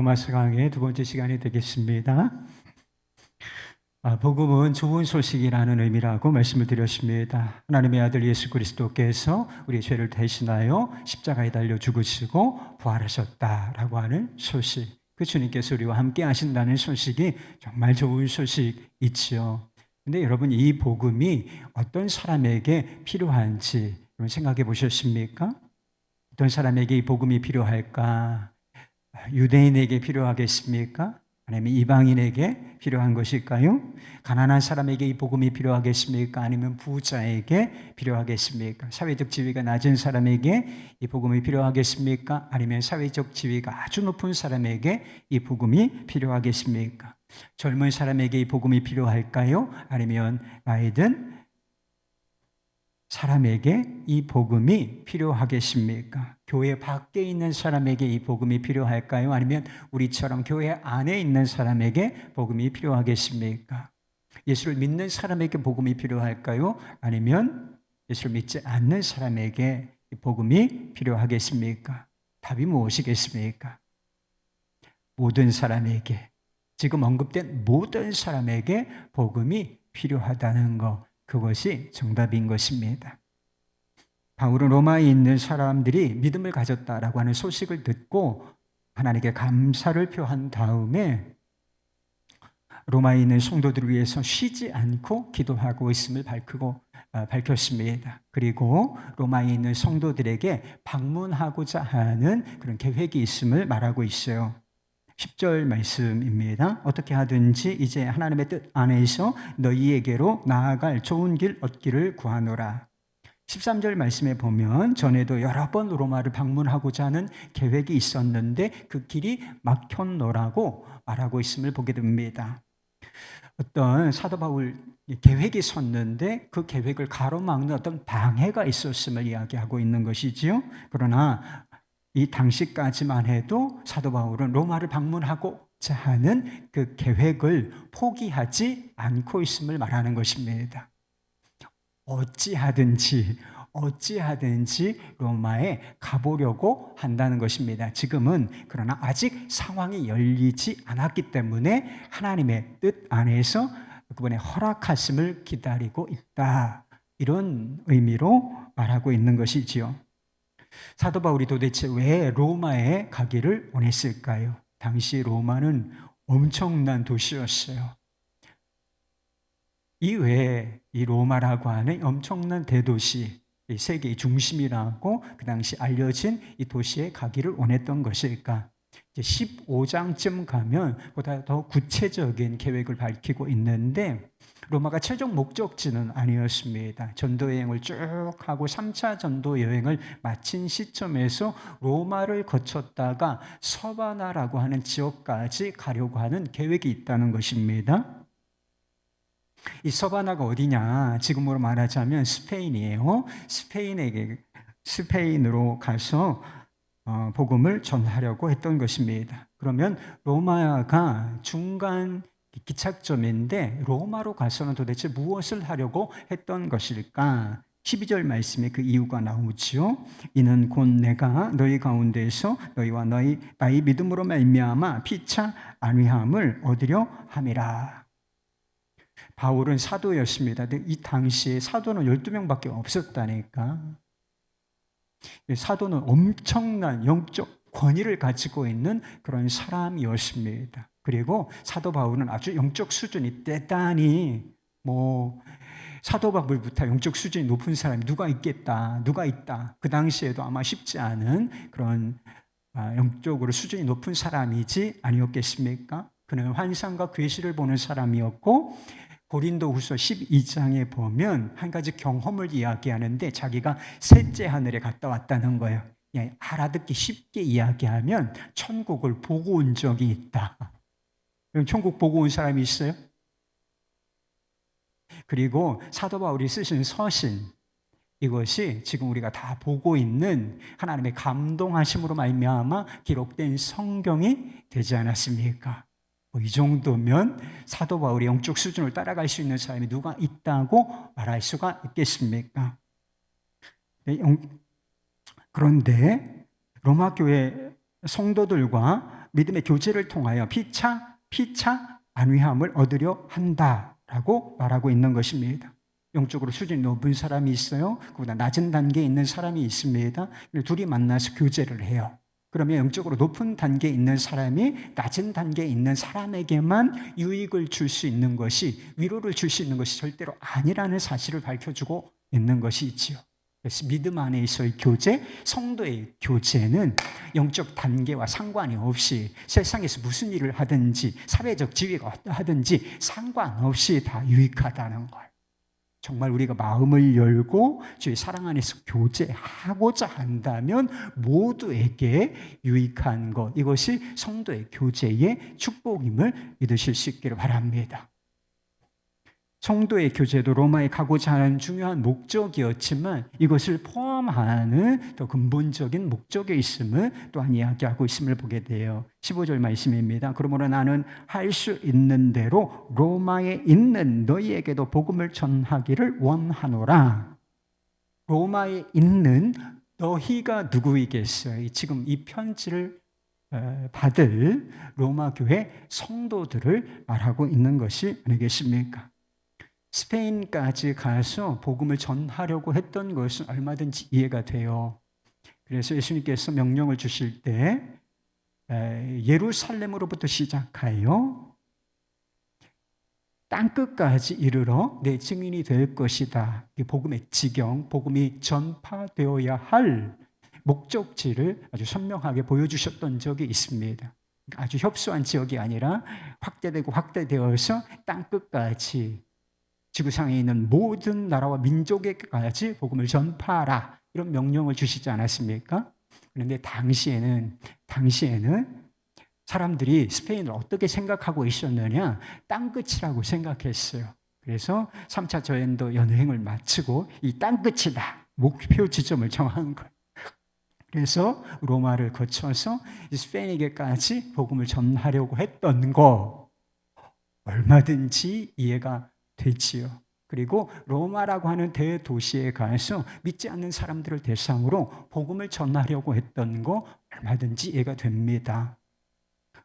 로마서 강의 두 번째 시간이 되겠습니다. 복음은 좋은 소식이라는 의미라고 말씀을 드렸습니다. 하나님의 아들 예수 그리스도께서 우리의 죄를 대신하여 십자가에 달려 죽으시고 부활하셨다라고 하는 소식, 그 주님께서 우리와 함께 하신다는 소식이 정말 좋은 소식이지요. 근데 여러분, 이 복음이 어떤 사람에게 필요한지 여러분 생각해 보셨습니까? 어떤 사람에게 이 복음이 필요할까? 유대인에게 필요하겠습니까? 아니면 이방인에게 필요한 것일까요? 가난한 사람에게 이 복음이 필요하겠습니까? 아니면 부자에게 필요하겠습니까? 사회적 지위가 낮은 사람에게 이 복음이 필요하겠습니까? 아니면 사회적 지위가 아주 높은 사람에게 이 복음이 필요하겠습니까? 젊은 사람에게 이 복음이 필요할까요? 아니면 나이 든 사람에게 이 복음이 필요하겠습니까? 교회 밖에 있는 사람에게 이 복음이 필요할까요? 아니면 우리처럼 교회 안에 있는 사람에게 복음이 필요하겠습니까? 예수를 믿는 사람에게 복음이 필요할까요? 아니면 예수를 믿지 않는 사람에게 이 복음이 필요하겠습니까? 답이 무엇이겠습니까? 모든 사람에게, 지금 언급된 모든 사람에게 복음이 필요하다는 것, 그것이 정답인 것입니다. 바울은 로마에 있는 사람들이 믿음을 가졌다라고 하는 소식을 듣고 하나님께 감사를 표한 다음에 로마에 있는 성도들을 위해서 쉬지 않고 기도하고 있음을 밝혔습니다. 그리고 로마에 있는 성도들에게 방문하고자 하는 그런 계획이 있음을 말하고 있어요. 10절 말씀입니다. 어떻게 하든지 이제 하나님의 뜻 안에서 너희에게로 나아갈 좋은 길 얻기를 구하노라. 13절 말씀에 보면 전에도 여러 번 로마를 방문하고자 하는 계획이 있었는데 그 길이 막혔노라고 말하고 있음을 보게 됩니다. 어떤 사도 바울 계획이 섰는데 그 계획을 가로막는 어떤 방해가 있었음을 이야기하고 있는 것이지요. 그러나 이 당시까지만 해도 사도 바울은 로마를 방문하고자 하는 그 계획을 포기하지 않고 있음을 말하는 것입니다. 어찌하든지 로마에 가보려고 한다는 것입니다. 지금은 그러나 아직 상황이 열리지 않았기 때문에 하나님의 뜻 안에서 그분의 허락하심을 기다리고 있다, 이런 의미로 말하고 있는 것이지요. 사도 바울이 도대체 왜 로마에 가기를 원했을까요? 당시 로마는 엄청난 도시였어요. 이외에 이 로마라고 하는 엄청난 대도시, 세계의 중심이라고 그 당시 알려진 이 도시에 가기를 원했던 것일까? 15장쯤 가면 보다 더 구체적인 계획을 밝히고 있는데 로마가 최종 목적지는 아니었습니다. 전도 여행을 쭉 하고 3차 전도 여행을 마친 시점에서 로마를 거쳤다가 서바나라고 하는 지역까지 가려고 하는 계획이 있다는 것입니다. 이 서바나가 어디냐? 지금으로 말하자면 스페인이에요. 스페인으로 가서 복음을 전하려고 했던 것입니다. 그러면 로마가 중간 기착점인데 로마로 가서는 도대체 무엇을 하려고 했던 것일까? 12절 말씀에 그 이유가 나오지요. 이는 곧 내가 너희 가운데에서 너희와 나의 믿음으로 말미암아 피차 안위함을 얻으려 함이라. 바울은 사도였습니다. 이 당시에 사도는 12명밖에 없었다니까. 사도는 엄청난 영적 권위를 가지고 있는 그런 사람이었습니다. 그리고 사도 바울은 아주 영적 수준이 대단히 사도 바울부터 영적 수준이 높은 사람이 누가 있다. 그 당시에도 아마 쉽지 않은 그런 영적으로 수준이 높은 사람이지 아니었겠습니까? 그는 환상과 괴시를 보는 사람이었고 고린도후서 12장에 보면 한 가지 경험을 이야기하는데 자기가 셋째 하늘에 갔다 왔다는 거예요. 알아듣기 쉽게 이야기하면 천국을 보고 온 적이 있다. 그럼 천국 보고 온 사람이 있어요? 그리고 사도 바울이 쓰신 서신, 이것이 지금 우리가 다 보고 있는 하나님의 감동하심으로 말미암아 기록된 성경이 되지 않았습니까? 이 정도면 사도 바울의 영적 수준을 따라갈 수 있는 사람이 누가 있다고 말할 수가 있겠습니까? 그런데 로마 교회 성도들과 믿음의 교제를 통하여 피차 안위함을 얻으려 한다라고 말하고 있는 것입니다. 영적으로 수준이 높은 사람이 있어요. 그보다 낮은 단계에 있는 사람이 있습니다. 둘이 만나서 교제를 해요. 그러면 영적으로 높은 단계에 있는 사람이 낮은 단계에 있는 사람에게만 유익을 줄 수 있는 것이, 위로를 줄 수 있는 것이 절대로 아니라는 사실을 밝혀주고 있는 것이 있지요. 그래서 믿음 안에서의 교제, 성도의 교제는 영적 단계와 상관이 없이 세상에서 무슨 일을 하든지 사회적 지위가 어떠하든지 상관없이 다 유익하다는 거예요. 정말 우리가 마음을 열고 주의 사랑 안에서 교제하고자 한다면 모두에게 유익한 것, 이것이 성도의 교제의 축복임을 믿으실 수 있기를 바랍니다. 성도의 교제도 로마에 가고자 하는 중요한 목적이었지만 이것을 포함하는 더 근본적인 목적이 있음을 또한 이야기하고 있음을 보게 돼요. 15절 말씀입니다. 그러므로 나는 할 수 있는 대로 로마에 있는 너희에게도 복음을 전하기를 원하노라. 로마에 있는 너희가 누구이겠어요? 지금 이 편지를 받을 로마 교회 성도들을 말하고 있는 것이 아니겠습니까? 스페인까지 가서 복음을 전하려고 했던 것은 얼마든지 이해가 돼요. 그래서 예수님께서 명령을 주실 때 예루살렘으로부터 시작하여 땅끝까지 이르러 내 증인이 될 것이다. 복음의 지경, 복음이 전파되어야 할 목적지를 아주 선명하게 보여주셨던 적이 있습니다. 아주 협소한 지역이 아니라 확대되고 확대되어서 땅끝까지 지구상에 있는 모든 나라와 민족에게까지 복음을 전파하라, 이런 명령을 주시지 않았습니까? 그런데 당시에는 사람들이 스페인을 어떻게 생각하고 있었느냐? 땅끝이라고 생각했어요. 그래서 3차 저연도 여행을 마치고 이 땅끝이다, 목표 지점을 정한 거예요. 그래서 로마를 거쳐서 스페인에게까지 복음을 전하려고 했던 거 얼마든지 이해가 되지요. 그리고 로마라고 하는 대도시에 가서 믿지 않는 사람들을 대상으로 복음을 전하려고 했던 거 얼마든지 이해가 됩니다.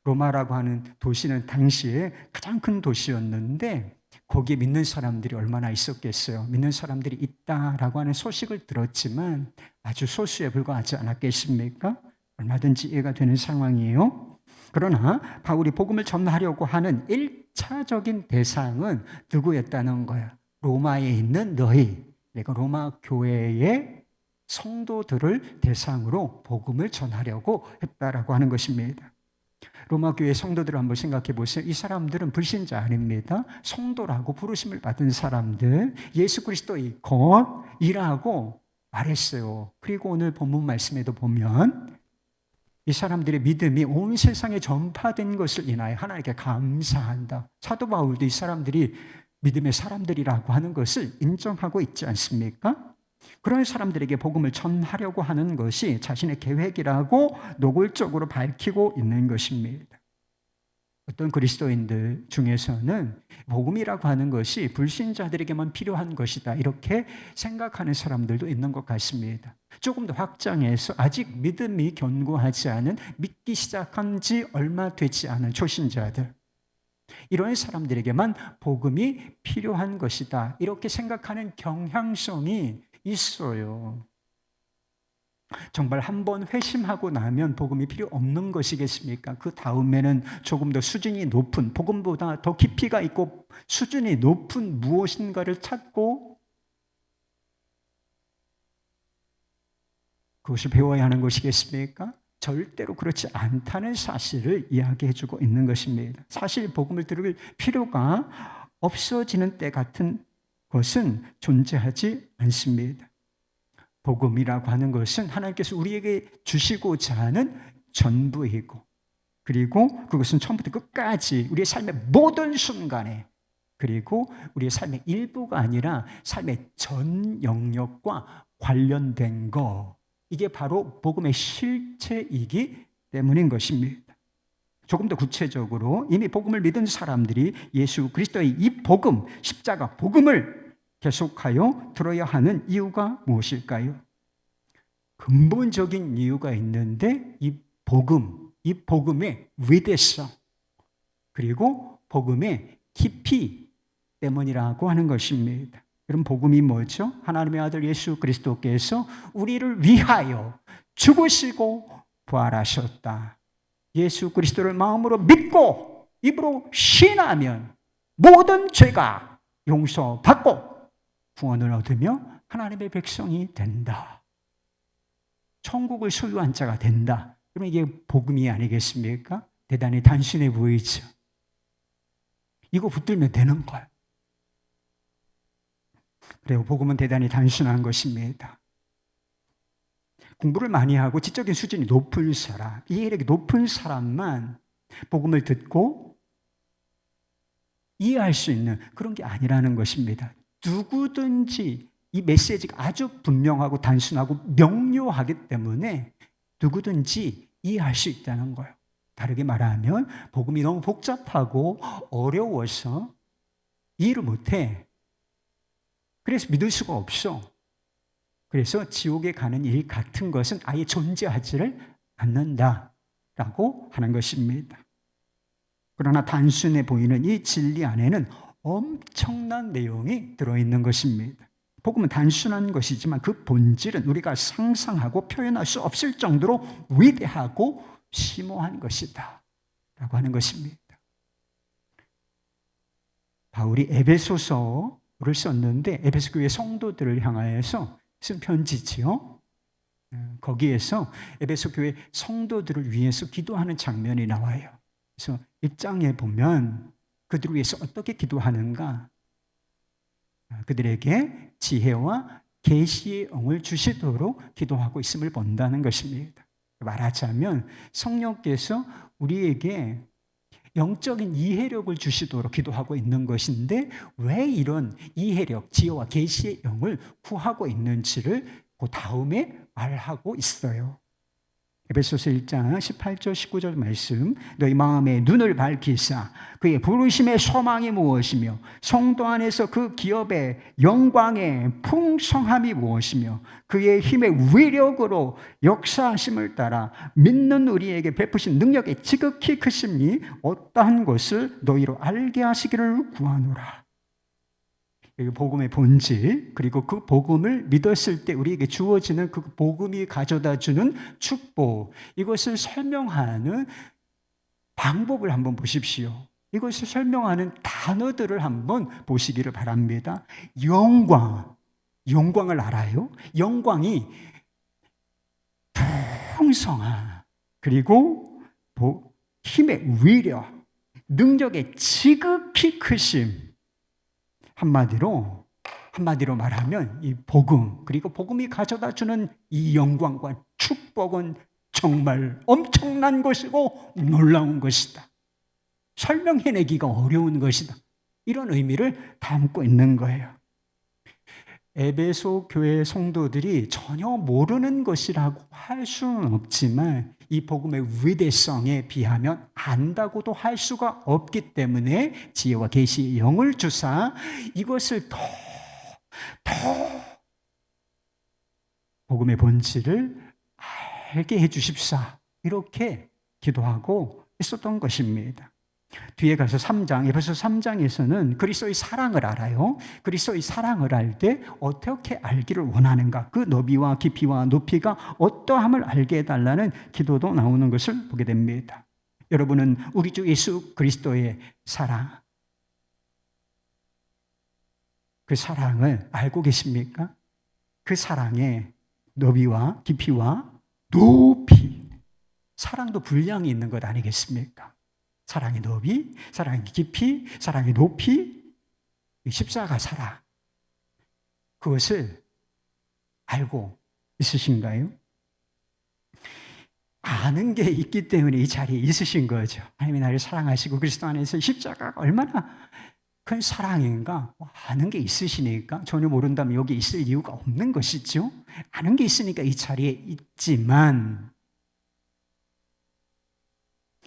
로마라고 하는 도시는 당시에 가장 큰 도시였는데 거기에 믿는 사람들이 얼마나 있었겠어요. 믿는 사람들이 있다라고 하는 소식을 들었지만 아주 소수에 불과하지 않았겠습니까? 얼마든지 이해가 되는 상황이에요. 그러나 바울이 복음을 전하려고 하는 1차적인 대상은 누구였다는 거야? 로마에 있는 너희, 내가 로마 교회의 성도들을 대상으로 복음을 전하려고 했다라고 하는 것입니다. 로마 교회 성도들을 한번 생각해 보세요. 이 사람들은 불신자 아닙니다. 성도라고 부르심을 받은 사람들, 예수 그리스도의 것이라고 말했어요. 그리고 오늘 본문 말씀에도 보면 이 사람들의 믿음이 온 세상에 전파된 것을 인하여 하나님께 감사한다. 사도 바울도 이 사람들이 믿음의 사람들이라고 하는 것을 인정하고 있지 않습니까? 그런 사람들에게 복음을 전하려고 하는 것이 자신의 계획이라고 노골적으로 밝히고 있는 것입니다. 어떤 그리스도인들 중에서는 복음이라고 하는 것이 불신자들에게만 필요한 것이다, 이렇게 생각하는 사람들도 있는 것 같습니다. 조금 더 확장해서 아직 믿음이 견고하지 않은, 믿기 시작한 지 얼마 되지 않은 초신자들, 이런 사람들에게만 복음이 필요한 것이다, 이렇게 생각하는 경향성이 있어요. 정말 한번 회심하고 나면 복음이 필요 없는 것이겠습니까? 그 다음에는 조금 더 수준이 높은, 복음보다 더 깊이가 있고 수준이 높은 무엇인가를 찾고 그것을 배워야 하는 것이겠습니까? 절대로 그렇지 않다는 사실을 이야기해주고 있는 것입니다. 사실 복음을 들을 필요가 없어지는 때 같은 것은 존재하지 않습니다. 복음이라고 하는 것은 하나님께서 우리에게 주시고자 하는 전부이고, 그리고 그것은 처음부터 끝까지 우리의 삶의 모든 순간에, 그리고 우리의 삶의 일부가 아니라 삶의 전 영역과 관련된 것, 이게 바로 복음의 실체이기 때문인 것입니다. 조금 더 구체적으로 이미 복음을 믿은 사람들이 예수 그리스도의 이 복음, 십자가 복음을 계속하여 들어야 하는 이유가 무엇일까요? 근본적인 이유가 있는데 이 복음, 이 복음의 위대성, 그리고 복음의 깊이 때문이라고 하는 것입니다. 그럼 복음이 뭐죠? 하나님의 아들 예수 그리스도께서 우리를 위하여 죽으시고 부활하셨다. 예수 그리스도를 마음으로 믿고 입으로 신하면 모든 죄가 용서받고 구원을 얻으며 하나님의 백성이 된다. 천국을 소유한 자가 된다. 그럼 이게 복음이 아니겠습니까? 대단히 단순해 보이죠. 이거 붙들면 되는 거예요. 그래요. 복음은 대단히 단순한 것입니다. 공부를 많이 하고 지적인 수준이 높은 사람, 이해력이 높은 사람만 복음을 듣고 이해할 수 있는 그런 게 아니라는 것입니다. 누구든지 이 메시지가 아주 분명하고 단순하고 명료하기 때문에 누구든지 이해할 수 있다는 거예요. 다르게 말하면 복음이 너무 복잡하고 어려워서 이해를 못해. 그래서 믿을 수가 없어. 그래서 지옥에 가는 일 같은 것은 아예 존재하지를 않는다라고 하는 것입니다. 그러나 단순해 보이는 이 진리 안에는 엄청난 내용이 들어있는 것입니다. 복음은 단순한 것이지만 그 본질은 우리가 상상하고 표현할 수 없을 정도로 위대하고 심오한 것이다 라고 하는 것입니다. 바울이 에베소서를 썼는데 에베소 교회 성도들을 향하여서 쓴 편지지요. 거기에서 에베소 교회 성도들을 위해서 기도하는 장면이 나와요. 그래서 1장에 보면 그들을 위해서 어떻게 기도하는가? 그들에게 지혜와 계시의 영을 주시도록 기도하고 있음을 본다는 것입니다. 말하자면 성령께서 우리에게 영적인 이해력을 주시도록 기도하고 있는 것인데 왜 이런 이해력, 지혜와 계시의 영을 구하고 있는지를 그 다음에 말하고 있어요. 에베소서 1장 18절 19절 말씀, 너희 마음의 눈을 밝히사 그의 부르심의 소망이 무엇이며 성도 안에서 그 기업의 영광의 풍성함이 무엇이며 그의 힘의 위력으로 역사하심을 따라 믿는 우리에게 베푸신 능력의 지극히 크심이 어떠한 것을 너희로 알게 하시기를 구하노라. 복음의 본질, 그리고 그 복음을 믿었을 때 우리에게 주어지는 그 복음이 가져다 주는 축복, 이것을 설명하는 방법을 한번 보십시오. 이것을 설명하는 단어들을 한번 보시기를 바랍니다. 영광을 알아요? 영광이 풍성한, 그리고 힘의 위력, 능력의 지극히 크심. 한마디로 말하면 이 복음, 그리고 복음이 가져다 주는 이 영광과 축복은 정말 엄청난 것이고 놀라운 것이다. 설명해내기가 어려운 것이다. 이런 의미를 담고 있는 거예요. 에베소 교회 성도들이 전혀 모르는 것이라고 할 수는 없지만 이 복음의 위대성에 비하면 안다고도 할 수가 없기 때문에 지혜와 계시의 영을 주사 이것을 더 복음의 본질을 알게 해 주십사, 이렇게 기도하고 있었던 것입니다. 뒤에 가서 3장, 에베소 3장에서는 그리스도의 사랑을 알아요. 그리스도의 사랑을 알 때 어떻게 알기를 원하는가, 그 너비와 깊이와 높이가 어떠함을 알게 해달라는 기도도 나오는 것을 보게 됩니다. 여러분은 우리 주 예수 그리스도의 사랑, 그 사랑을 알고 계십니까? 그 사랑의 너비와 깊이와 높이, 사랑도 분량이 있는 것 아니겠습니까? 사랑의 너비, 사랑의 깊이, 사랑의 높이, 십자가 사랑, 그것을 알고 있으신가요? 아는 게 있기 때문에 이 자리에 있으신 거죠. 하나님이 나를 사랑하시고 그리스도 안에서 십자가가 얼마나 큰 사랑인가 아는 게 있으시니까, 전혀 모른다면 여기 있을 이유가 없는 것이죠. 아는 게 있으니까 이 자리에 있지만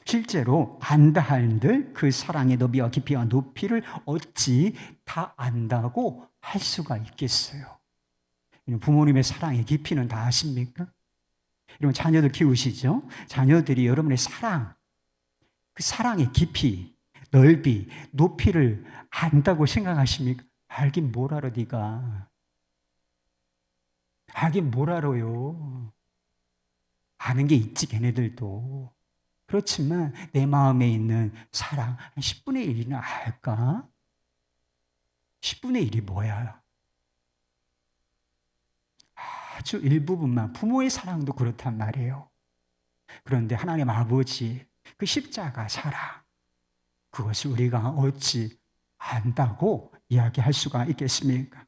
실제로 안다 한들 그 사랑의 너비와 깊이와 높이를 어찌 다 안다고 할 수가 있겠어요? 부모님의 사랑의 깊이는 다 아십니까? 여러분 자녀들 키우시죠? 자녀들이 여러분의 사랑, 그 사랑의 깊이, 넓이, 높이를 안다고 생각하십니까? 알긴 뭘 알아 네가. 알긴 뭘 알아요. 아는 게 있지 걔네들도. 그렇지만 내 마음에 있는 사랑 한 10분의 1이나 알까? 10분의 1이 뭐야? 아주 일부분만. 부모의 사랑도 그렇단 말이에요. 그런데 하나님 아버지 그 십자가 사랑, 그것을 우리가 어찌 안다고 이야기할 수가 있겠습니까?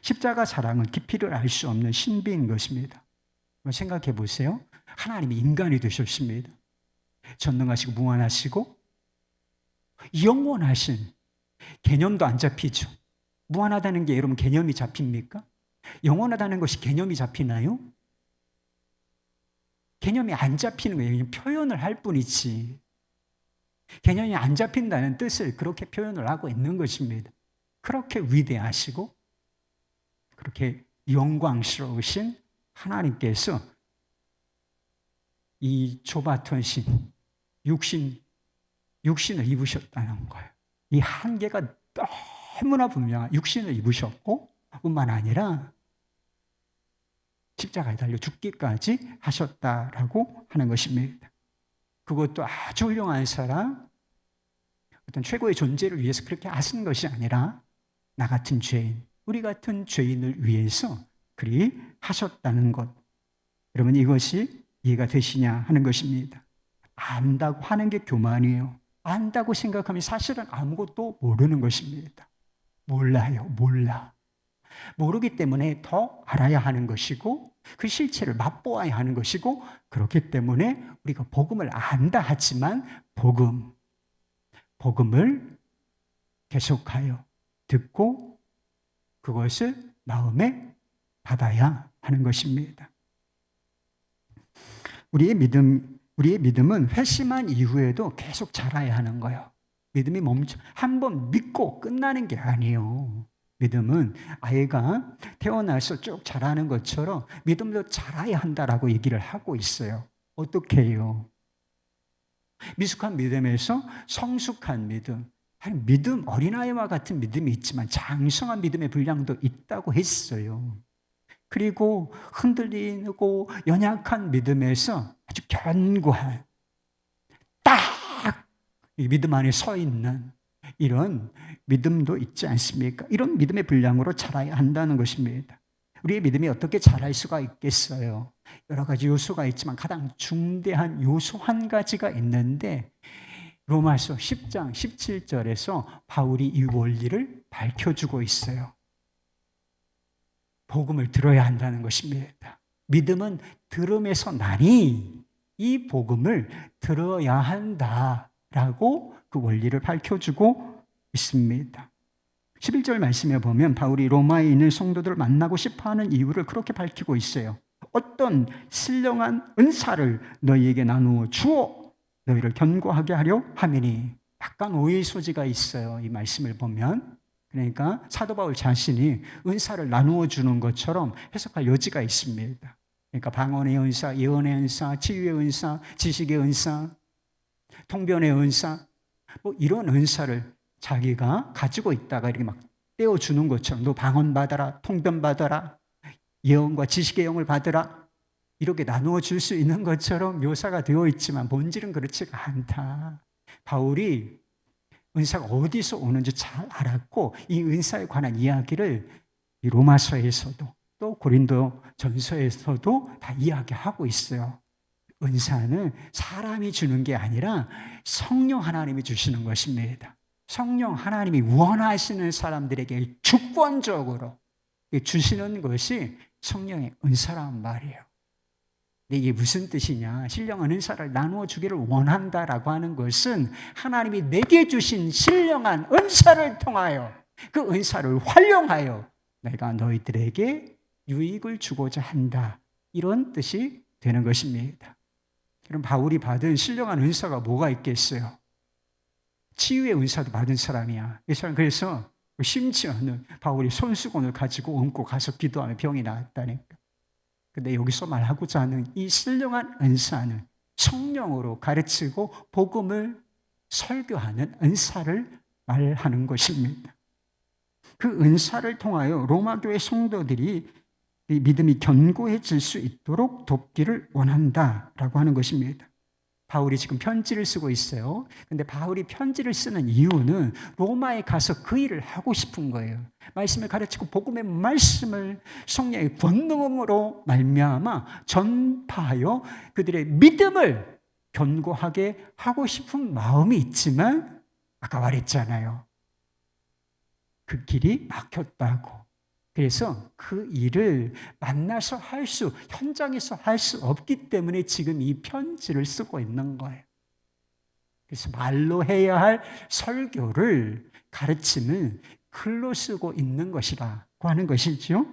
십자가 사랑은 깊이를 알 수 없는 신비인 것입니다. 생각해 보세요. 하나님이 인간이 되셨습니다. 전능하시고 무한하시고 영원하신, 개념도 안 잡히죠. 무한하다는 게 여러분 개념이 잡힙니까? 영원하다는 것이 개념이 잡히나요? 개념이 안 잡히는 거예요. 표현을 할 뿐이지. 개념이 안 잡힌다는 뜻을 그렇게 표현을 하고 있는 것입니다. 그렇게 위대하시고 그렇게 영광스러우신 하나님께서 이 좁아턴신 육신을 입으셨다는 거예요. 이 한계가 너무나 분명한 육신을 입으셨고 뿐만 아니라 십자가에 달려 죽기까지 하셨다라고 하는 것입니다. 그것도 아주 훌륭한 사람, 어떤 최고의 존재를 위해서 그렇게 하신 것이 아니라 나 같은 죄인, 우리 같은 죄인을 위해서 그리 하셨다는 것. 여러분 이것이 이해가 되시냐 하는 것입니다. 안다고 하는 게 교만이에요. 안다고 생각하면 사실은 아무것도 모르는 것입니다. 몰라요. 몰라. 모르기 때문에 더 알아야 하는 것이고 그 실체를 맛보아야 하는 것이고, 그렇기 때문에 우리가 복음을 안다 하지만 복음을 계속하여 듣고 그것을 마음에 받아야 하는 것입니다. 우리의 믿음은 회심한 이후에도 계속 자라야 하는 거예요. 믿음이 한번 믿고 끝나는 게 아니에요. 믿음은 아이가 태어나서 쭉 자라는 것처럼 믿음도 자라야 한다라고 얘기를 하고 있어요. 어떻게 해요? 미숙한 믿음에서 성숙한 믿음. 믿음, 어린아이와 같은 믿음이 있지만 장성한 믿음의 분량도 있다고 했어요. 그리고 흔들리고 연약한 믿음에서 아주 견고한, 딱 믿음 안에 서 있는 이런 믿음도 있지 않습니까? 이런 믿음의 분량으로 자라야 한다는 것입니다. 우리의 믿음이 어떻게 자랄 수가 있겠어요? 여러 가지 요소가 있지만 가장 중대한 요소 한 가지가 있는데, 로마서 10장 17절에서 바울이 이 원리를 밝혀주고 있어요. 복음을 들어야 한다는 것입니다. 믿음은 들음에서 나니 이 복음을 들어야 한다라고 그 원리를 밝혀주고 있습니다. 11절 말씀에 보면 바울이 로마에 있는 성도들을 만나고 싶어하는 이유를 그렇게 밝히고 있어요. 어떤 신령한 은사를 너희에게 나누어 주어 너희를 견고하게 하려 함이니. 약간 오해의 소지가 있어요. 이 말씀을 보면. 그러니까 사도 바울 자신이 은사를 나누어 주는 것처럼 해석할 여지가 있습니다. 그러니까 방언의 은사, 예언의 은사, 치유의 은사, 지식의 은사, 통변의 은사, 뭐 이런 은사를 자기가 가지고 있다가 이렇게 막 떼어주는 것처럼, 너 방언 받아라, 통변 받아라, 예언과 지식의 영을 받으라, 이렇게 나누어 줄 수 있는 것처럼 묘사가 되어 있지만 본질은 그렇지가 않다. 바울이 은사가 어디서 오는지 잘 알았고 이 은사에 관한 이야기를 이 로마서에서도 또 고린도 전서에서도 다 이야기하고 있어요. 은사는 사람이 주는 게 아니라 성령 하나님이 주시는 것입니다. 성령 하나님이 원하시는 사람들에게 주권적으로 주시는 것이 성령의 은사란 말이에요. 근데 이게 무슨 뜻이냐? 신령한 은사를 나누어 주기를 원한다라고 하는 것은 하나님이 내게 주신 신령한 은사를 통하여 그 은사를 활용하여 내가 너희들에게 유익을 주고자 한다, 이런 뜻이 되는 것입니다. 그럼 바울이 받은 신령한 은사가 뭐가 있겠어요? 치유의 은사도 받은 사람이야. 이 사람 그래서 심지어는 바울이 손수건을 가지고 얹고 가서 기도하면 병이 나았다니까. 근데 여기서 말하고자 하는 이 신령한 은사는 성령으로 가르치고 복음을 설교하는 은사를 말하는 것입니다. 그 은사를 통하여 로마 교회 성도들이 이 믿음이 견고해질 수 있도록 돕기를 원한다라고 하는 것입니다. 바울이 지금 편지를 쓰고 있어요. 근데 바울이 편지를 쓰는 이유는 로마에 가서 그 일을 하고 싶은 거예요. 말씀을 가르치고 복음의 말씀을 성령의 권능으로 말미암아 전파하여 그들의 믿음을 견고하게 하고 싶은 마음이 있지만 아까 말했잖아요. 그 길이 막혔다고. 그래서 그 일을 만나서 현장에서 할 수 없기 때문에 지금 이 편지를 쓰고 있는 거예요. 그래서 말로 해야 할 설교를 가르치는 글로 쓰고 있는 것이라고 하는 것이죠.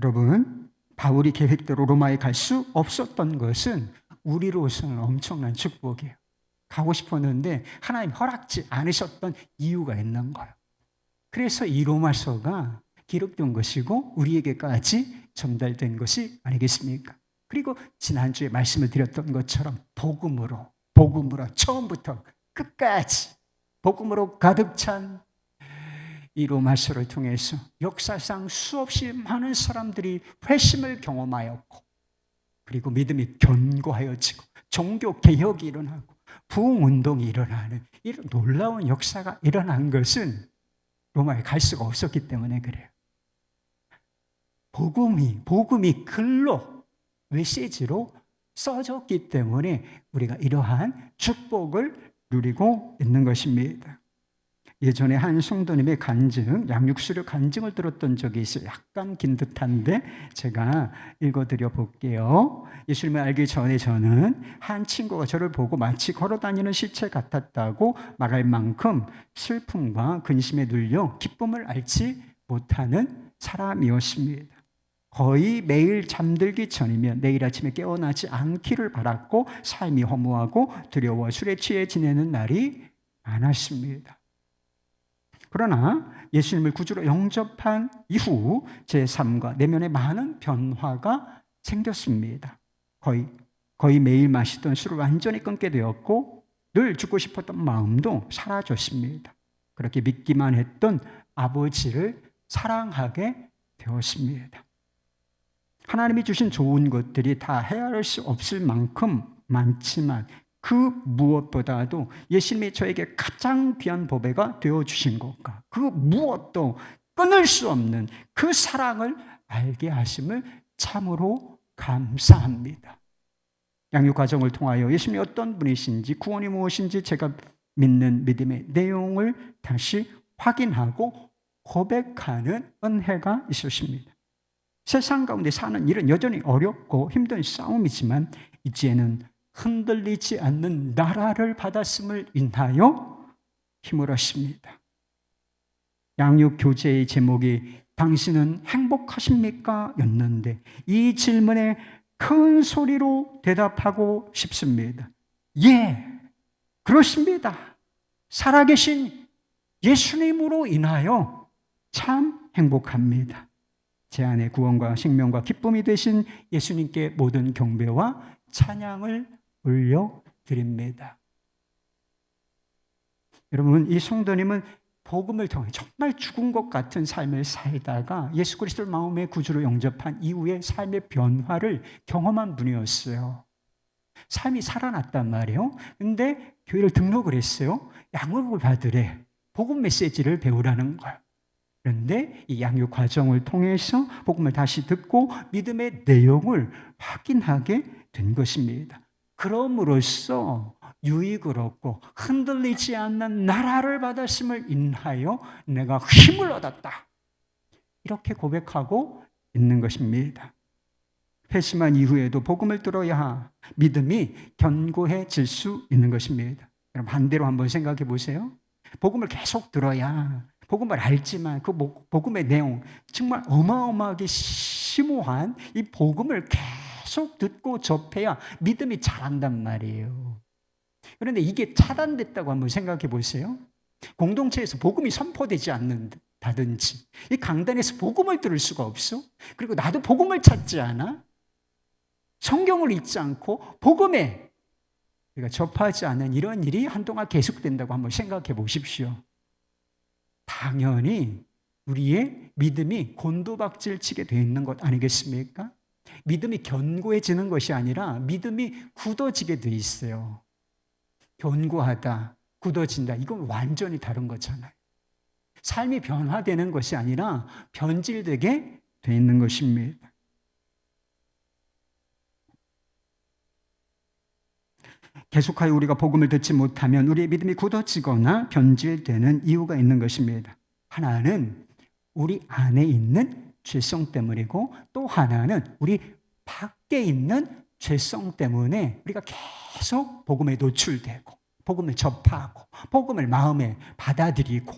여러분, 바울이 계획대로 로마에 갈 수 없었던 것은 우리로서는 엄청난 축복이에요. 가고 싶었는데 하나님 허락지 않으셨던 이유가 있는 거예요. 그래서 이 로마서가 기록된 것이고 우리에게까지 전달된 것이 아니겠습니까? 그리고 지난주에 말씀을 드렸던 것처럼 복음으로 처음부터 끝까지 복음으로 가득 찬 이 로마서를 통해서 역사상 수없이 많은 사람들이 회심을 경험하였고 그리고 믿음이 견고하여지고 종교 개혁이 일어나고 부흥운동이 일어나는 이런 놀라운 역사가 일어난 것은 로마에 갈 수가 없었기 때문에 그래요. 복음이 글로 메시지로 써졌기 때문에 우리가 이러한 축복을 누리고 있는 것입니다. 예전에 한 성도님의 양육수료 간증을 들었던 적이 있어요. 약간 긴 듯한데 제가 읽어드려 볼게요. 예수님을 알기 전에 저는 한 친구가 저를 보고 마치 걸어다니는 시체 같았다고 말할 만큼 슬픔과 근심에 눌려 기쁨을 알지 못하는 사람이었습니다. 거의 매일 잠들기 전이면 내일 아침에 깨어나지 않기를 바랐고 삶이 허무하고 두려워 술에 취해 지내는 날이 많았습니다. 그러나 예수님을 구주로 영접한 이후 제 삶과 내면에 많은 변화가 생겼습니다. 거의 매일 마시던 술을 완전히 끊게 되었고 늘 죽고 싶었던 마음도 사라졌습니다. 그렇게 믿기만 했던 아버지를 사랑하게 되었습니다. 하나님이 주신 좋은 것들이 다 헤아릴 수 없을 만큼 많지만 그 무엇보다도 예수님이 저에게 가장 귀한 보배가 되어주신 것과 그 무엇도 끊을 수 없는 그 사랑을 알게 하심을 참으로 감사합니다. 양육 과정을 통하여 예수님이 어떤 분이신지 구원이 무엇인지 제가 믿는 믿음의 내용을 다시 확인하고 고백하는 은혜가 있었습니다. 세상 가운데 사는 일은 여전히 어렵고 힘든 싸움이지만 이제는 흔들리지 않는 나라를 받았음을 인하여 힘을 얻습니다. 양육 교재의 제목이 당신은 행복하십니까? 였는데 이 질문에 큰 소리로 대답하고 싶습니다. 예, 그렇습니다. 살아계신 예수님으로 인하여 참 행복합니다. 제 안에 구원과 생명과 기쁨이 되신 예수님께 모든 경배와 찬양을 올려드립니다. 여러분, 이 성도님은 복음을 통해 정말 죽은 것 같은 삶을 살다가 예수 그리스도를 마음의 구주로 영접한 이후에 삶의 변화를 경험한 분이었어요. 삶이 살아났단 말이에요. 근데 교회를 등록을 했어요. 양육을 받으래. 복음 메시지를 배우라는 거예요. 그런데 이 양육 과정을 통해서 복음을 다시 듣고 믿음의 내용을 확인하게 된 것입니다. 그럼으로써 유익을 얻고 흔들리지 않는 나라를 받았음을 인하여 내가 힘을 얻었다. 이렇게 고백하고 있는 것입니다. 회심한 이후에도 복음을 들어야 믿음이 견고해질 수 있는 것입니다. 그럼 반대로 한번 생각해 보세요. 복음을 계속 들어야 복음을 알지만 그 복음의 내용 정말 어마어마하게 심오한 이 복음을 계속 듣고 접해야 믿음이 자란단 말이에요. 그런데 이게 차단됐다고 한번 생각해 보세요. 공동체에서 복음이 선포되지 않는데 다든지. 이 강단에서 복음을 들을 수가 없어. 그리고 나도 복음을 찾지 않아. 성경을 읽지 않고 복음에 우리가 접하지 않은 이런 일이 한동안 계속된다고 한번 생각해 보십시오. 당연히 우리의 믿음이 곤두박질 치게 되어 있는 것 아니겠습니까? 믿음이 견고해지는 것이 아니라 믿음이 굳어지게 되어 있어요. 견고하다, 굳어진다, 이건 완전히 다른 거잖아요. 삶이 변화되는 것이 아니라 변질되게 되어 있는 것입니다. 계속하여 우리가 복음을 듣지 못하면 우리의 믿음이 굳어지거나 변질되는 이유가 있는 것입니다. 하나는 우리 안에 있는 죄성 때문이고, 또 하나는 우리 밖에 있는 죄성 때문에 우리가 계속 복음에 노출되고 복음을 접하고 복음을 마음에 받아들이고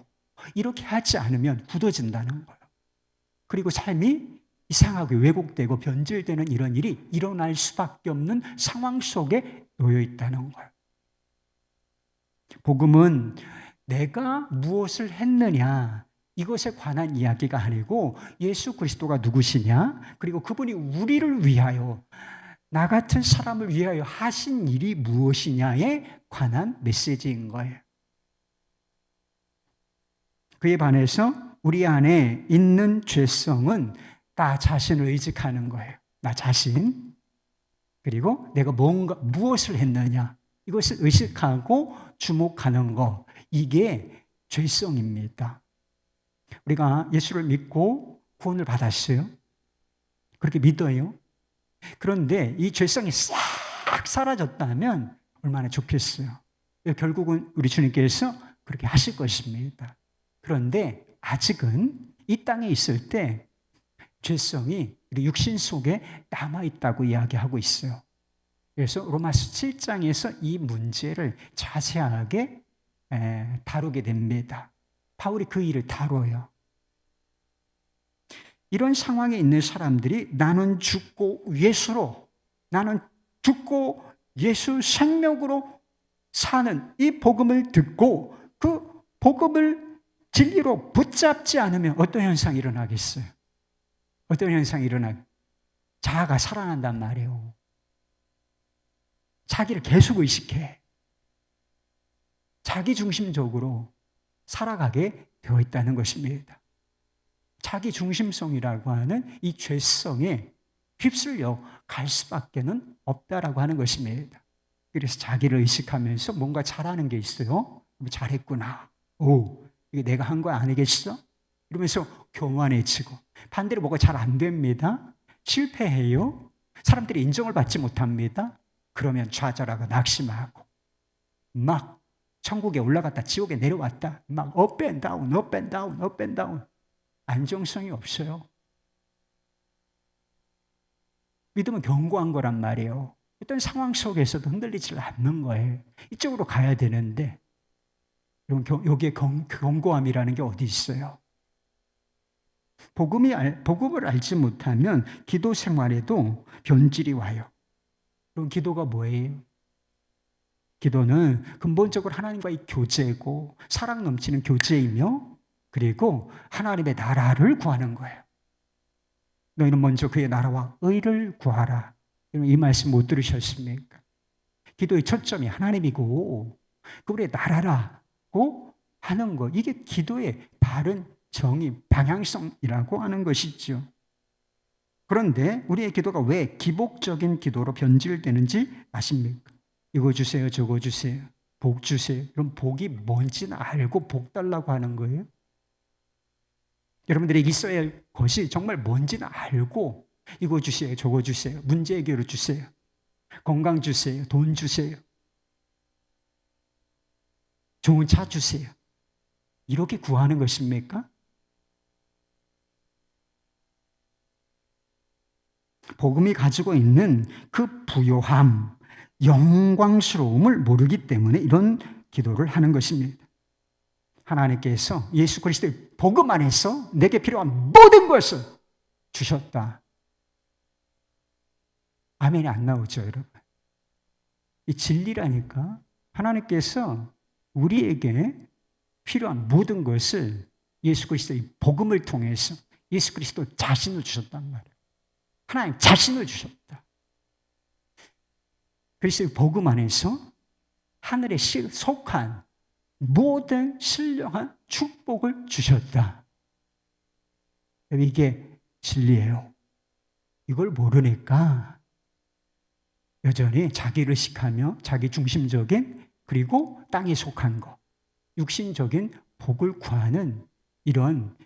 이렇게 하지 않으면 굳어진다는 거예요. 그리고 삶이 이상하게 왜곡되고 변질되는 이런 일이 일어날 수밖에 없는 상황 속에 놓여 있다는 거예요. 복음은 내가 무엇을 했느냐, 이것에 관한 이야기가 아니고 예수 그리스도가 누구시냐, 그리고 그분이 우리를 위하여, 나 같은 사람을 위하여 하신 일이 무엇이냐에 관한 메시지인 거예요. 그에 반해서 우리 안에 있는 죄성은 나 자신을 의식하는 거예요. 나 자신. 그리고 내가 무엇을 했느냐, 이것을 의식하고 주목하는 거, 이게 죄성입니다. 우리가 예수를 믿고 구원을 받았어요. 그렇게 믿어요. 그런데 이 죄성이 싹 사라졌다면 얼마나 좋겠어요. 결국은 우리 주님께서 그렇게 하실 것입니다. 그런데 아직은 이 땅에 있을 때 죄성이 우리 육신 속에 남아있다고 이야기하고 있어요. 그래서 로마서 7장에서 이 문제를 자세하게 다루게 됩니다. 바울이 그 일을 다뤄요. 이런 상황에 있는 사람들이 나는 죽고 예수로, 나는 죽고 예수 생명으로 사는 이 복음을 듣고 그 복음을 진리로 붙잡지 않으면 어떤 현상이 일어나겠어요? 어떤 현상이 일어나겠어요? 자아가 살아난단 말이에요. 자기를 계속 의식해. 자기 중심적으로 살아가게 되어 있다는 것입니다. 자기 중심성이라고 하는 이 죄성에 휩쓸려 갈 수밖에는 없다라고 하는 것입니다. 그래서 자기를 의식하면서 뭔가 잘하는 게 있어요. 잘했구나. 오, 이게 내가 한 거 아니겠어? 이러면서 교만해지고, 반대로 뭐가 잘 안 됩니다. 실패해요. 사람들이 인정을 받지 못합니다. 그러면 좌절하고 낙심하고 막 천국에 올라갔다 지옥에 내려왔다, 막 업 앤 다운, 업 앤 다운, 업 앤 다운. 안정성이 없어요. 믿음은 견고한 거란 말이에요. 어떤 상황 속에서도 흔들리지 않는 거예요. 이쪽으로 가야 되는데 여기에 견고함이라는 게 어디 있어요? 복음을 알지 못하면 기도 생활에도 변질이 와요. 그럼 기도가 뭐예요? 기도는 근본적으로 하나님과의 교제고 사랑 넘치는 교제이며, 그리고 하나님의 나라를 구하는 거예요. 너희는 먼저 그의 나라와 의를 구하라. 이 말씀 못 들으셨습니까? 기도의 초점이 하나님이고 그분의 나라라고 하는 것, 이게 기도의 바른 정의, 방향성이라고 하는 것이죠. 그런데 우리의 기도가 왜 기복적인 기도로 변질되는지 아십니까? 이거 주세요, 저거 주세요, 복 주세요. 그럼 복이 뭔지는 알고 복 달라고 하는 거예요? 여러분들이 있어야 할 것이 정말 뭔지는 알고 이거 주세요, 저거 주세요, 문제 해결을 주세요, 건강 주세요, 돈 주세요, 좋은 차 주세요, 이렇게 구하는 것입니까? 복음이 가지고 있는 그 부요함, 영광스러움을 모르기 때문에 이런 기도를 하는 것입니다. 하나님께서 예수 그리스도의 복음 안에서 내게 필요한 모든 것을 주셨다. 아멘이 안 나오죠, 여러분? 이 진리라니까. 하나님께서 우리에게 필요한 모든 것을 예수 그리스도의 복음을 통해서 예수 그리스도 자신을 주셨단 말이에요. 하나님 자신을 주셨다. 그리스도의 복음 안에서 하늘에 속한 모든 신령한 축복을 주셨다. 이게 진리예요. 이걸 모르니까 여전히 자기를 의식하며 자기 중심적인 그리고 땅에 속한 것, 육신적인 복을 구하는 이런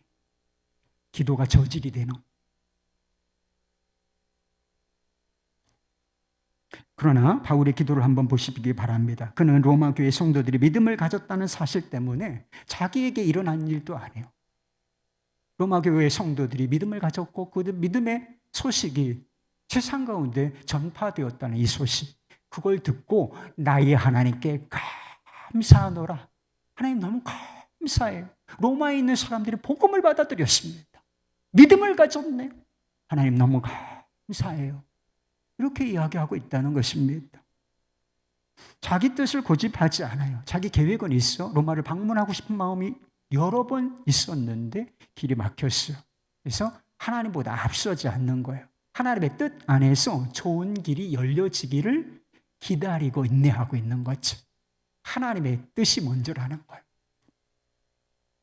기도가 저질이 되는. 그러나 바울의 기도를 한번 보시기 바랍니다. 그는 로마 교회 성도들이 믿음을 가졌다는 사실 때문에 자기에게 일어난 일도 아니에요. 로마 교회 성도들이 믿음을 가졌고 그 믿음의 소식이 세상 가운데 전파되었다는 이 소식, 그걸 듣고 나의 하나님께 감사하노라. 하나님 너무 감사해요. 로마에 있는 사람들이 복음을 받아들였습니다. 믿음을 가졌네. 하나님 너무 감사해요. 이렇게 이야기하고 있다는 것입니다. 자기 뜻을 고집하지 않아요. 자기 계획은 있어. 로마를 방문하고 싶은 마음이 여러 번 있었는데 길이 막혔어요. 그래서 하나님보다 앞서지 않는 거예요. 하나님의 뜻 안에서 좋은 길이 열려지기를 기다리고 인내하고 있는 거죠. 하나님의 뜻이 먼저라는 거예요.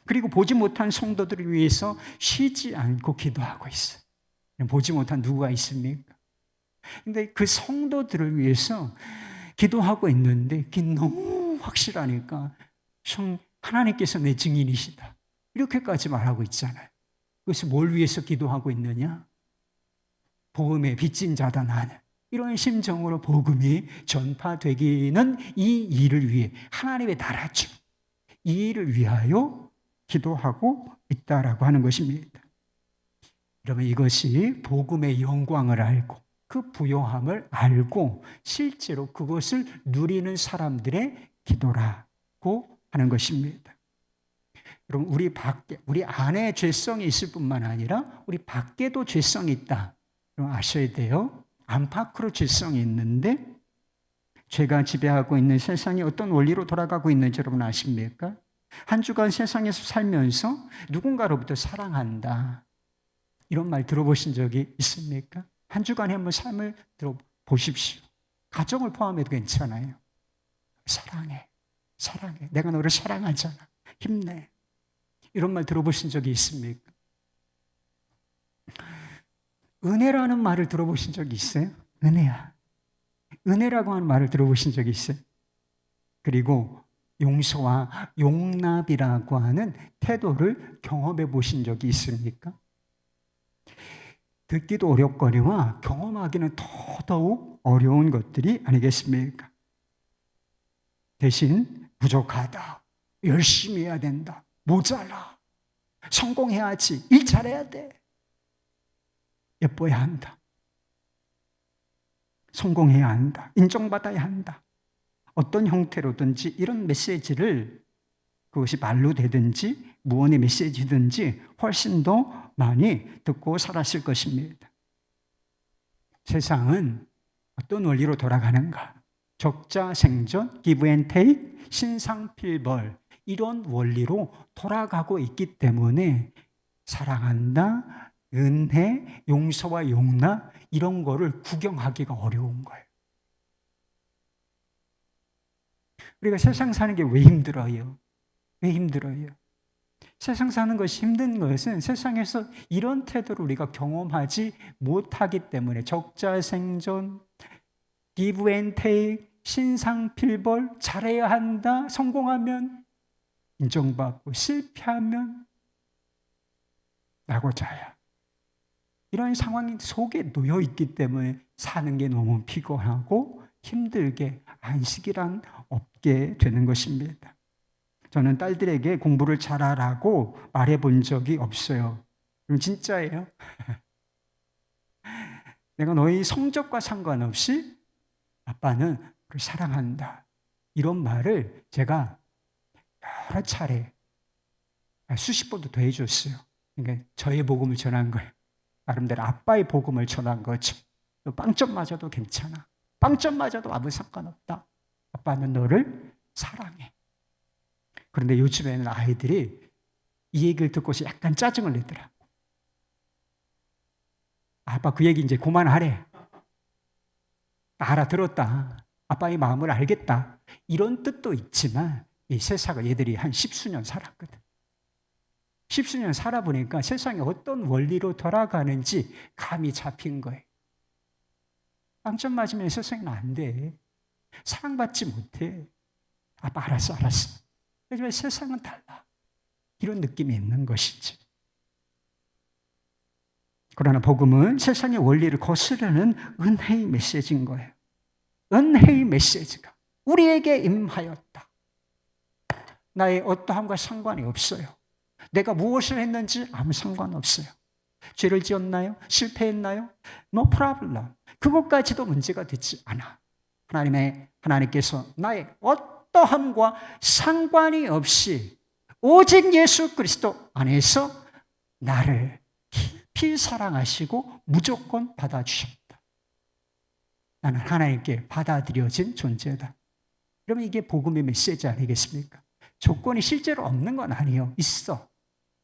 그리고 보지 못한 성도들을 위해서 쉬지 않고 기도하고 있어요. 보지 못한 누구가 있습니까? 근데 그 성도들을 위해서 기도하고 있는데 그게 너무 확실하니까 하나님께서 내 증인이시다. 이렇게까지 말하고 있잖아요. 그래서 뭘 위해서 기도하고 있느냐? 복음의 빚진 자다 나는. 이런 심정으로 복음이 전파되기는 이 일을 위해 하나님의 나라죠. 이 일을 위하여 기도하고 있다라고 하는 것입니다. 여러분 이것이 복음의 영광을 알고 그 부요함을 알고 실제로 그것을 누리는 사람들의 기도라고 하는 것입니다. 여러분 우리 안에 죄성이 있을 뿐만 아니라 우리 밖에도 죄성이 있다. 여러분 아셔야 돼요. 안팎으로 죄성이 있는데 죄가 지배하고 있는 세상이 어떤 원리로 돌아가고 있는지 여러분 아십니까? 한 주간 세상에서 살면서 누군가로부터 사랑한다. 이런 말 들어보신 적이 있습니까? 한 주간에 한번 삶을 들어보십시오. 가정을 포함해도 괜찮아요. 사랑해. 사랑해. 내가 너를 사랑하잖아. 힘내. 이런 말 들어보신 적이 있습니까? 은혜라는 말을 들어보신 적이 있어요? 은혜야. 은혜라고 하는 말을 들어보신 적이 있어요? 그리고 용서와 용납이라고 하는 태도를 경험해 보신 적이 있습니까? 듣기도 어렵거니와 경험하기는 더더욱 어려운 것들이 아니겠습니까? 대신 부족하다, 열심히 해야 된다, 모자라, 성공해야지, 일 잘해야 돼, 예뻐야 한다, 성공해야 한다, 인정받아야 한다. 어떤 형태로든지 이런 메시지를 그것이 말로 되든지 무언의 메시지든지 훨씬 더 많이 듣고 살았을 것입니다. 세상은 어떤 원리로 돌아가는가? 적자생존, give and take, 신상필벌 이런 원리로 돌아가고 있기 때문에 사랑한다, 은혜, 용서와 용납 이런 거를 구경하기가 어려운 거예요. 우리가 세상 사는 게 왜 힘들어요? 왜 힘들어요? 세상 사는 것이 힘든 것은 세상에서 이런 태도를 우리가 경험하지 못하기 때문에 적자생존, give and take, 신상필벌, 잘해야 한다, 성공하면 인정받고 실패하면 낙오자야. 이런 상황 속에 놓여 있기 때문에 사는 게 너무 피곤하고 힘들게 안식이란 없게 되는 것입니다. 저는 딸들에게 공부를 잘하라고 말해본 적이 없어요. 그럼 진짜예요. 내가 너희 성적과 상관없이 아빠는 그를 사랑한다. 이런 말을 제가 여러 차례 수십 번도 더 해줬어요. 그러니까 저의 복음을 전한 거예요. 나름대로 아빠의 복음을 전한 거죠. 빵점 맞아도 괜찮아. 빵점 맞아도 아무 상관없다. 아빠는 너를 사랑해. 그런데 요즘에는 아이들이 이 얘기를 듣고서 약간 짜증을 내더라. 아빠 그 얘기 이제 그만하래. 알아들었다. 아빠의 마음을 알겠다. 이런 뜻도 있지만 이 세상을 얘들이 한 10수년 살았거든. 10수년 살아보니까 세상이 어떤 원리로 돌아가는지 감이 잡힌 거예요. 빵점 맞으면 세상은 안 돼. 사랑받지 못해. 아빠 알았어. 하지만 세상은 달라. 이런 느낌이 있는 것이지. 그러나 복음은 세상의 원리를 거스르는 은혜의 메시지인 거예요. 은혜의 메시지가 우리에게 임하였다. 나의 어떠함과 상관이 없어요. 내가 무엇을 했는지 아무 상관없어요. 죄를 지었나요? 실패했나요? No problem. 그것까지도 문제가 되지 않아. 하나님께서 나의 어떠함과 상관이 없이 오직 예수 그리스도 안에서 나를 깊이 사랑하시고 무조건 받아주셨다. 나는 하나님께 받아들여진 존재다. 그러면 이게 복음의 메시지 아니겠습니까? 조건이 실제로 없는 건 아니에요. 있어.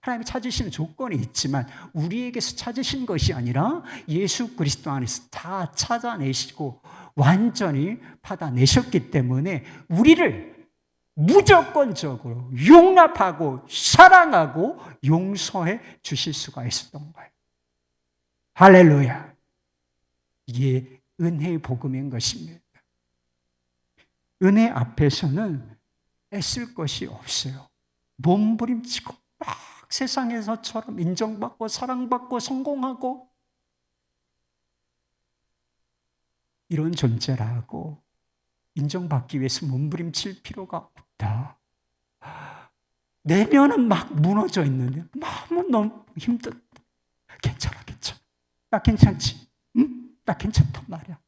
하나님이 찾으시는 조건이 있지만 우리에게서 찾으신 것이 아니라 예수 그리스도 안에서 다 찾아내시고 완전히 받아내셨기 때문에 우리를 무조건적으로 용납하고 사랑하고 용서해 주실 수가 있었던 거예요. 할렐루야. 이게 은혜의 복음인 것입니다. 은혜 앞에서는 애쓸 것이 없어요. 몸부림치고 막 세상에서처럼 인정받고 사랑받고 성공하고 이런 존재라고 인정받기 위해서 몸부림칠 필요가 없다. 내면은 막 무너져 있는데 너무 힘들다. 괜찮아. 나 괜찮지? 응? 나 괜찮단 말이야.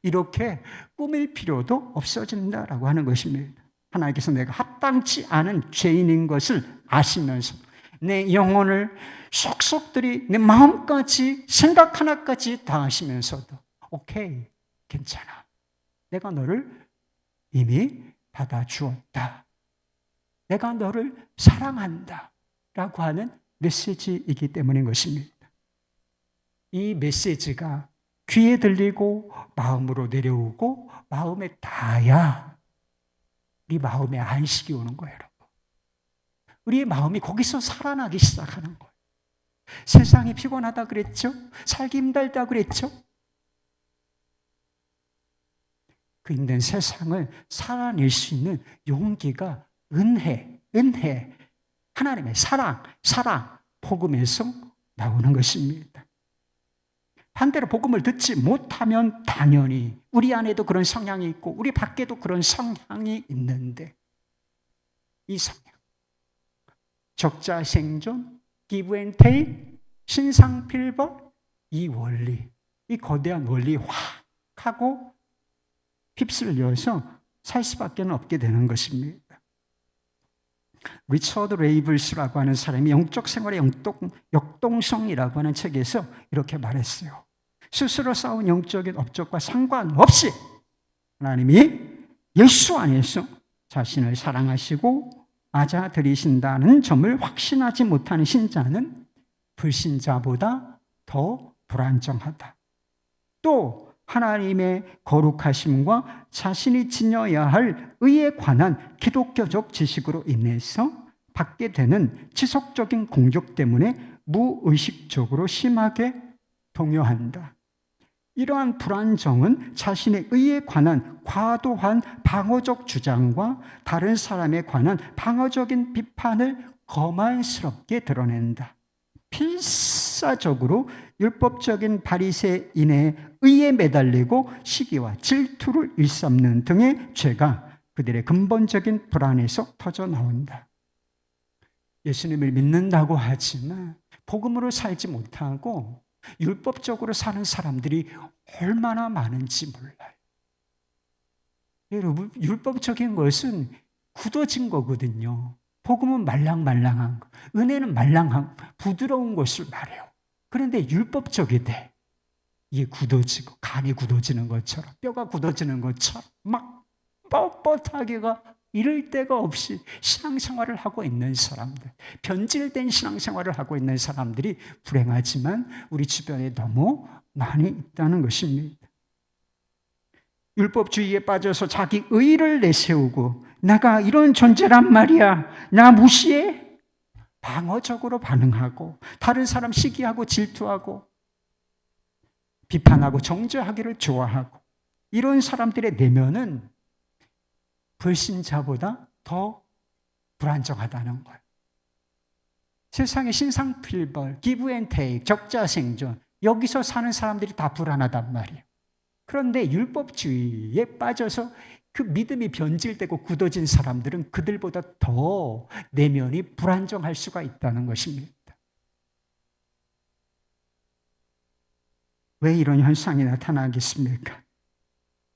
이렇게 꾸밀 필요도 없어진다라고 하는 것입니다. 하나님께서 내가 합당치 않은 죄인인 것을 아시면서 내 영혼을 속속들이 내 마음까지 생각 하나까지 다 아시면서도 오케이, 괜찮아. 내가 너를 이미 받아주었다. 내가 너를 사랑한다. 라고 하는 메시지이기 때문인 것입니다. 이 메시지가 귀에 들리고 마음으로 내려오고 마음에 닿아야 우리 마음에 안식이 오는 거예요, 여러분. 우리의 마음이 거기서 살아나기 시작하는 거예요. 세상이 피곤하다 그랬죠? 살기 힘들다 그랬죠? 그 힘든 세상을 살아낼 수 있는 용기가 은혜, 하나님의 사랑, 복음에서 나오는 것입니다. 반대로 복음을 듣지 못하면 당연히 우리 안에도 그런 성향이 있고 우리 밖에도 그런 성향이 있는데 이 성향, 적자생존, give and take, 신상필벌, 이 원리, 이 거대한 원리 확 하고 휩쓸려서 살 수밖에 없게 되는 것입니다. 리처드 레이블스라고 하는 사람이 영적 생활의 역동성이라고 하는 책에서 이렇게 말했어요. 스스로 쌓은 영적인 업적과 상관없이 하나님이 예수 안에서 자신을 사랑하시고 맞아들이신다는 점을 확신하지 못하는 신자는 불신자보다 더 불안정하다. 또 하나님의 거룩하심과 자신이 지녀야 할 의에 관한 기독교적 지식으로 인해서 받게 되는 지속적인 공격 때문에 무의식적으로 심하게 동요한다. 이러한 불안정은 자신의 의에 관한 과도한 방어적 주장과 다른 사람에 관한 방어적인 비판을 거만스럽게 드러낸다. 필사적으로 율법적인 바리새인의 의에 매달리고 시기와 질투를 일삼는 등의 죄가 그들의 근본적인 불안에서 터져 나온다. 예수님을 믿는다고 하지만 복음으로 살지 못하고 율법적으로 사는 사람들이 얼마나 많은지 몰라요. 여러분, 율법적인 것은 굳어진 거거든요. 복음은 말랑말랑한 거, 은혜는 말랑한 부드러운 것을 말해요. 그런데 율법적이 돼. 이게 굳어지고 간이 굳어지는 것처럼 뼈가 굳어지는 것처럼 막 뻣뻣하기가 이럴 데가 없이 신앙생활을 하고 있는 사람들, 변질된 신앙생활을 하고 있는 사람들이 불행하지만 우리 주변에 너무 많이 있다는 것입니다. 율법주의에 빠져서 자기 의의를 내세우고 내가 이런 존재란 말이야, 나 무시해? 방어적으로 반응하고 다른 사람 시기하고 질투하고 비판하고 정죄하기를 좋아하고 이런 사람들의 내면은 불신자보다 더 불안정하다는 거예요. 세상의 신상필벌, 기브 앤 테이크, 적자생존, 여기서 사는 사람들이 다 불안하단 말이에요. 그런데 율법주의에 빠져서 그 믿음이 변질되고 굳어진 사람들은 그들보다 더 내면이 불안정할 수가 있다는 것입니다. 왜 이런 현상이 나타나겠습니까?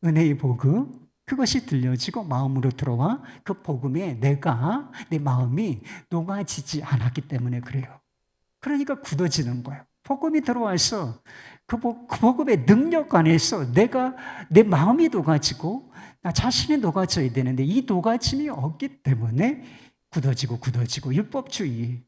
은혜의 복음, 그것이 들려지고 마음으로 들어와 그 복음에 내 마음이 녹아지지 않았기 때문에 그래요. 그러니까 굳어지는 거예요. 복음이 들어와서 그 복음의 능력 안에서 내 마음이 녹아지고 나 자신이 녹아져야 되는데 이 녹아짐이 없기 때문에 굳어지고 율법주의에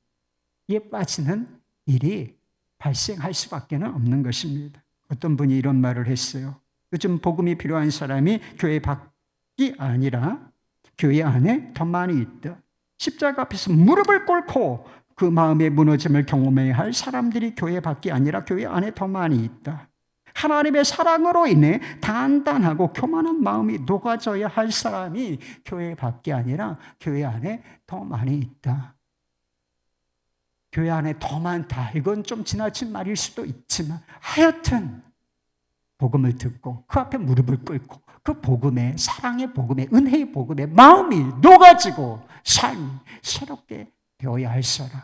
빠지는 일이 발생할 수밖에 없는 것입니다. 어떤 분이 이런 말을 했어요. 요즘 복음이 필요한 사람이 교회 밖이 아니라 교회 안에 더 많이 있다. 십자가 앞에서 무릎을 꿇고 그 마음의 무너짐을 경험해야 할 사람들이 교회 밖이 아니라 교회 안에 더 많이 있다. 하나님의 사랑으로 인해 단단하고 교만한 마음이 녹아져야 할 사람이 교회 밖이 아니라 교회 안에 더 많이 있다. 교회 안에 더 많다. 이건 좀 지나친 말일 수도 있지만 하여튼 복음을 듣고 그 앞에 무릎을 꿇고 그 복음에, 사랑의 복음에, 은혜의 복음에 마음이 녹아지고 삶이 새롭게 되어야 할 사람,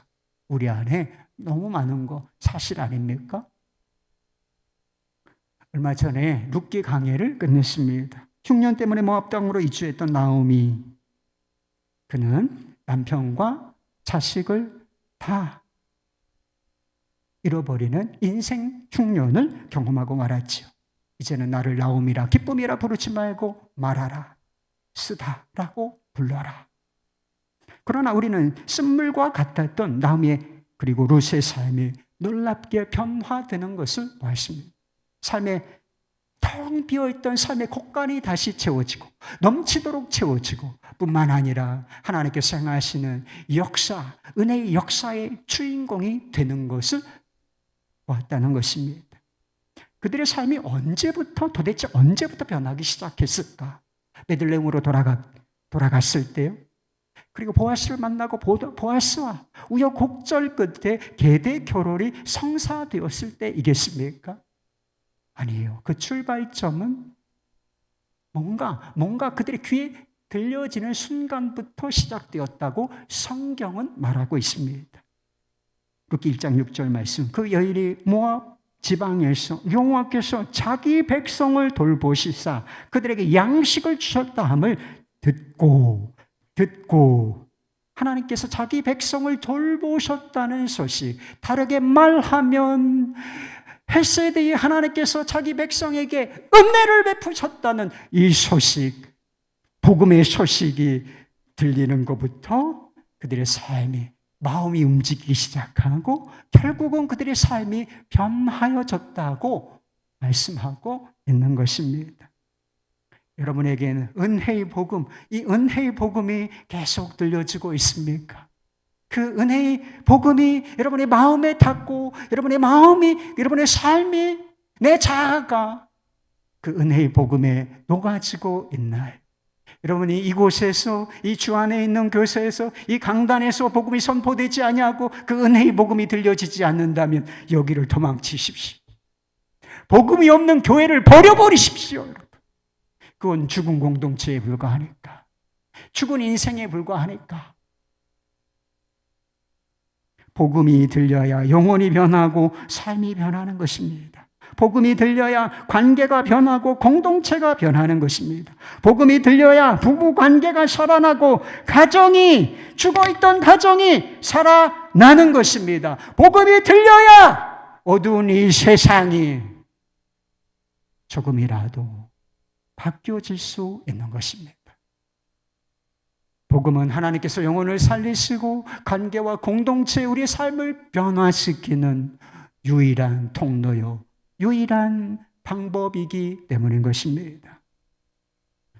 우리 안에 너무 많은 거 사실 아닙니까? 얼마 전에 룻기 강해를 끝냈습니다. 흉년 때문에 모압 땅으로 이주했던 나오미, 그는 남편과 자식을 다 잃어버리는 인생 흉년을 경험하고 말았지요. 이제는 나를 나오미라, 기쁨이라 부르지 말고 말하라, 쓰다라고 불러라. 그러나 우리는 쓴물과 같았던 나오미의 그리고 룻의 삶이 놀랍게 변화되는 것을 보았습니다. 삶에 텅 비어있던 삶의 곳간이 다시 채워지고 넘치도록 채워지고 뿐만 아니라 하나님께서 행하시는 역사, 은혜의 역사의 주인공이 되는 것을 보았다는 것입니다. 그들의 삶이 도대체 언제부터 변하기 시작했을까? 베들레헴으로 돌아갔을 때요. 그리고 보아스를 만나고 보아스와 우여곡절 끝에 계대 결혼이 성사되었을 때이겠습니까? 아니에요. 그 출발점은 뭔가 그들의 귀에 들려지는 순간부터 시작되었다고 성경은 말하고 있습니다. 룻기 1장 6절 말씀, 그 여인이 모압 지방에서 여호와께서 자기 백성을 돌보시사 그들에게 양식을 주셨다 함을 듣고 하나님께서 자기 백성을 돌보셨다는 소식, 다르게 말하면 헤세드의 하나님께서 자기 백성에게 은혜를 베푸셨다는 이 소식, 복음의 소식이 들리는 것부터 그들의 삶이, 마음이 움직이기 시작하고 결국은 그들의 삶이 변하여졌다고 말씀하고 있는 것입니다. 여러분에게는 은혜의 복음, 이 은혜의 복음이 계속 들려지고 있습니까? 그 은혜의 복음이 여러분의 마음에 닿고 여러분의 삶이, 내 자아가 그 은혜의 복음에 녹아지고 있나요? 여러분이 이곳에서, 이 주 안에 있는 교회에서, 이 강단에서 복음이 선포되지 아니하고 그 은혜의 복음이 들려지지 않는다면 여기를 도망치십시오. 복음이 없는 교회를 버려버리십시오, 여러분. 그건 죽은 공동체에 불과하니까, 죽은 인생에 불과하니까. 복음이 들려야 영혼이 변하고 삶이 변하는 것입니다. 복음이 들려야 관계가 변하고 공동체가 변하는 것입니다. 복음이 들려야 부부 관계가 살아나고 죽어있던 가정이 살아나는 것입니다. 복음이 들려야 어두운 이 세상이 조금이라도 바뀌어질 수 있는 것입니다. 복음은 하나님께서 영혼을 살리시고 관계와 공동체, 우리의 삶을 변화시키는 유일한 통로요, 유일한 방법이기 때문인 것입니다.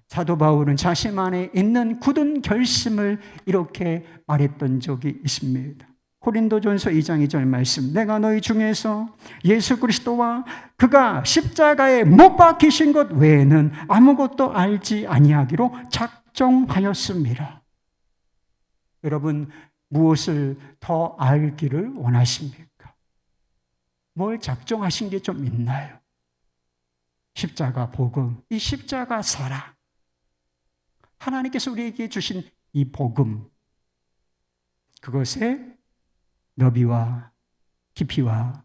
사도 바울은 자신 안에 있는 굳은 결심을 이렇게 말했던 적이 있습니다. 고린도전서 2장 2절 말씀, 내가 너희 중에서 예수 그리스도와 그가 십자가에 못 박히신 것 외에는 아무것도 알지 아니하기로 작정하였습니다. 여러분, 무엇을 더 알기를 원하십니까? 뭘 작정하신 게 좀 있나요? 십자가 복음, 이 십자가 사랑, 하나님께서 우리에게 주신 이 복음, 그것의 너비와 깊이와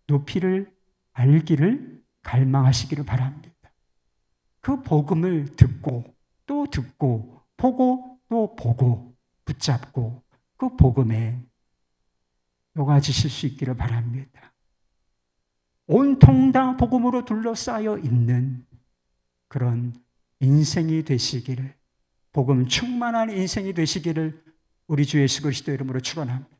높이를 알기를 갈망하시기를 바랍니다. 그 복음을 듣고 또 듣고 보고 또 보고 붙잡고 그 복음에 녹아지실 수 있기를 바랍니다. 온통 다 복음으로 둘러싸여 있는 그런 인생이 되시기를, 복음 충만한 인생이 되시기를 우리 주 예수 그리스도 이름으로 축원합니다.